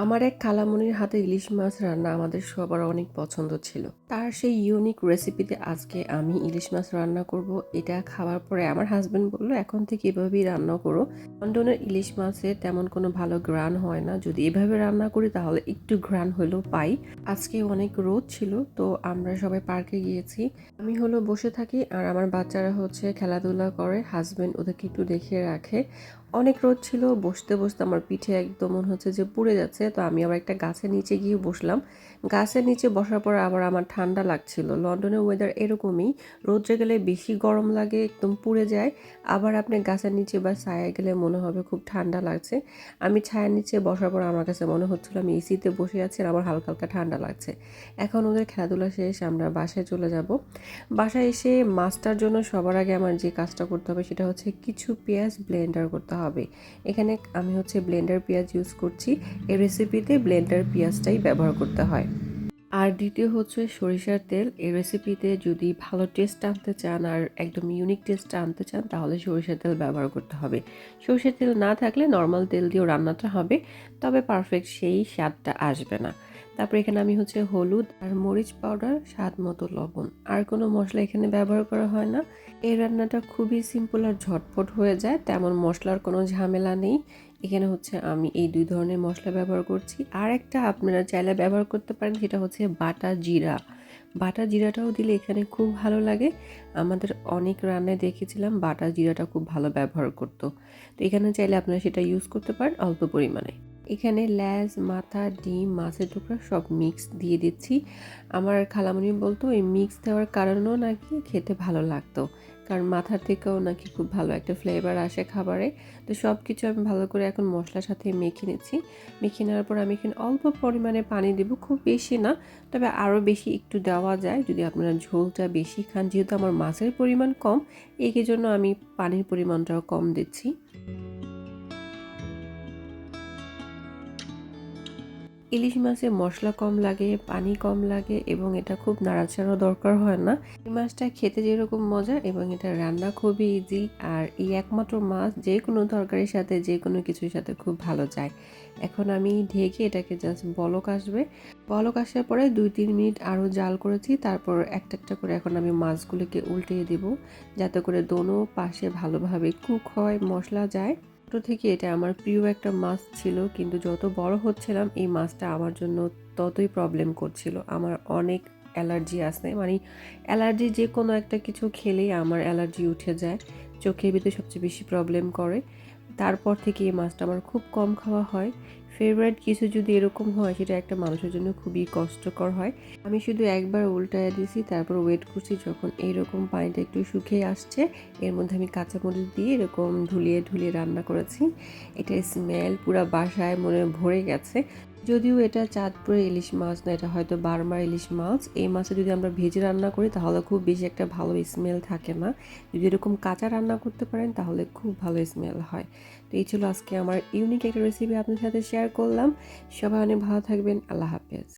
আমার এক খালামণির হাতে ইলিশ মাছ রান্না আমাদের সবার অনেক পছন্দ ছিল। তার সেই ইউনিক রেসিপিতে আজকে আমি ইলিশ মাছ রান্না করব। এটা খাওয়ার পরে আমার হাসব্যান্ড বলল, এখন থেকে এভাবেই রান্না করো। লন্ডনের ইলিশ মাছে তেমন কোনো ভালো ঘ্রাণ হয় না, যদি এভাবে রান্না করি তাহলে একটু ঘ্রাণ হলেও পাই। আজকে অনেক রোদ ছিল, তো আমরা সবাই পার্কে গিয়েছি। আমি বসে থাকি আর আমার বাচ্চারা খেলাধুলা করে, হাসব্যান্ড ওদেরকে একটু দেখিয়ে রাখে। অনেক রোদ ছিল, বসতে বসতে আমার পিঠে একদম মনে হচ্ছে যে পুড়ে যাচ্ছে। তো আমি আবার একটা গাছের নিচে গিয়ে বসলাম। গাছের নিচে বসার পর আবার আমার ঠান্ডা লাগছিল। লন্ডনের ওয়েদার এরকমই, রোদ্রে গেলে বেশি গরম লাগে, একদম পুড়ে যায়। আবার আপনি গাছের নিচে বা ছায়ায় গেলে মনে হবে খুব ঠান্ডা লাগছে। আমি ছায়ার নিচে বসার পর আমার কাছে মনে হচ্ছিল আমি এসিতে বসে আছি আর আমার হালকা হালকা ঠান্ডা লাগছে। এখন ওদের খেলাধুলা শেষ, আমরা বাসায় চলে যাব। বাসায় এসে মাছটার জন্য সবার আগে আমার যে কাজটা করতে হবে সেটা হচ্ছে কিছু পেঁয়াজ ব্লেন্ডার করতে হবে। এখানে আমি ব্লেন্ডার পেঁয়াজ ইউজ করছি। এই রেসিপিতে ব্লেন্ডার পেঁয়াজটাই ব্যবহার করতে হয়। আর দ্বিতীয় হচ্ছে সরিষার তেল। এই রেসিপিতে যদি ভালো টেস্ট আনতে চান আর একদম ইউনিক টেস্ট আনতে চান তাহলে সরিষার তেল ব্যবহার করতে হবে। সরিষার তেল না থাকলে নর্মাল তেল দিয়েও রান্নাটা হবে, তবে পারফেক্ট সেই স্বাদটা আসবে না। তারপর এখানে আমি হলুদ আর মরিচ পাউডার, স্বাদ মতো লবণ, আর কোনো মশলা এখানে ব্যবহার করা হয় না। এই রান্নাটা খুবই সিম্পল আর ঝটপট হয়ে যায়, তেমন মশলার কোনো ঝামেলা নেই। এখানে আমি এই 2 ধরনের মশলা ব্যবহার করছি। আর একটা আপনারা চাইলে ব্যবহার করতে পারেন, সেটা বাটা জিরা। বাটা জিরাটাও দিলে এখানে খুব ভালো লাগে। আমাদের অনেক রান্নায় দেখেছিলাম বাটা জিরাটা খুব ভালো ব্যবহার করত। তো এখানে চাইলে আপনারা সেটা ইউজ করতে পারেন অল্প পরিমাণে। এখানে লেজ, মাথা, ডিম, মাছের টুকরা সব মিক্স দিয়ে দিচ্ছি। আমার খালামণি বলতো এই মিক্স দেওয়ার কারণেও নাকি খেতে ভালো লাগতো, কারণ মাথার থেকেও নাকি খুব ভালো একটা ফ্লেভার আসে খাবারে। তো সব কিছু আমি ভালো করে এখন মশলার সাথে মেখে নিচ্ছি। মেখে নেওয়ার পর আমি এখানে অল্প পরিমাণে পানি দেব, খুব বেশি না, তবে আরও বেশি একটু দেওয়া যায় যদি আপনারা ঝোলটা বেশি খান। যেহেতু আমার মাছের পরিমাণ কম, এই জন্য আমি পানির পরিমাণটাও কম দিচ্ছি। ইলিশ মাছে মশলা কম লাগে, পানি কম লাগে এবং এটা খুব নাড়াচাড়াও দরকার হয় না। এই মাছটা খেতে যেরকম মজা এবং এটা রান্না খুবই ইজি। আর এই একমাত্র মাছ যে কোনো তরকারির সাথে, যে কোনো কিছুর সাথে খুব ভালো যায়। এখন আমি ঢেকে এটাকে জাস্ট বলক আসবে। বলক আসার পরে 2-3 মিনিট আরও জাল করেছি। তারপর একটা একটা করে এখন আমি মাছগুলোকে উল্টিয়ে দেব, যাতে করে দোনো পাশে ভালোভাবে কুক হয়, মশলা যায়। ছোট থেকে এটা আমার প্রিয় একটা মাছ ছিল, কিন্তু যত বড় হচ্ছিলাম এই মাছটা আমার জন্য ততই প্রবলেম করছিল। আমার অনেক অ্যালার্জি আছে, মানে অ্যালার্জি যে কোনো একটা কিছু খেলেই আমার অ্যালার্জি উঠে যায়, চোখের ভিতরে সবচেয়ে বেশি প্রবলেম করে। তারপর থেকে এই মাছটা আমার খুব কম খাওয়া হয়। ফেভারিট কিছু যদি এরকম হয় সেটা একটা মানুষের জন্য খুবই কষ্টকর হয়। আমি শুধু একবার উল্টায় দিয়েছি, তারপর ওয়েট করছি যখন এইরকম পানিটা একটু শুকিয়ে আসছে, এর মধ্যে আমি কাঁচামরিচ দিয়ে এরকম ঢুলিয়ে ঢুলিয়ে রান্না করেছি। এটার স্মেল পুরো বাসায় মনে ভরে গেছে। যদিও এটা চাঁদপুরের ইলিশ মাছ না, এটা হয়তো বার্মার ইলিশ মাছ। এই মাছে যদি আমরা ভেজে রান্না করি তাহলে খুব বেশি একটা ভালো স্মেল থাকে না। যদি এরকম কাঁচা রান্না করতে পারেন তাহলে খুব ভালো স্মেল হয়। তো এই ছিল আজকে আমার ইউনিক একটা রেসিপি আপনার সাথে শেয়ার করলাম। সবাই অনেক ভালো থাকবেন। আল্লাহ হাফেজ।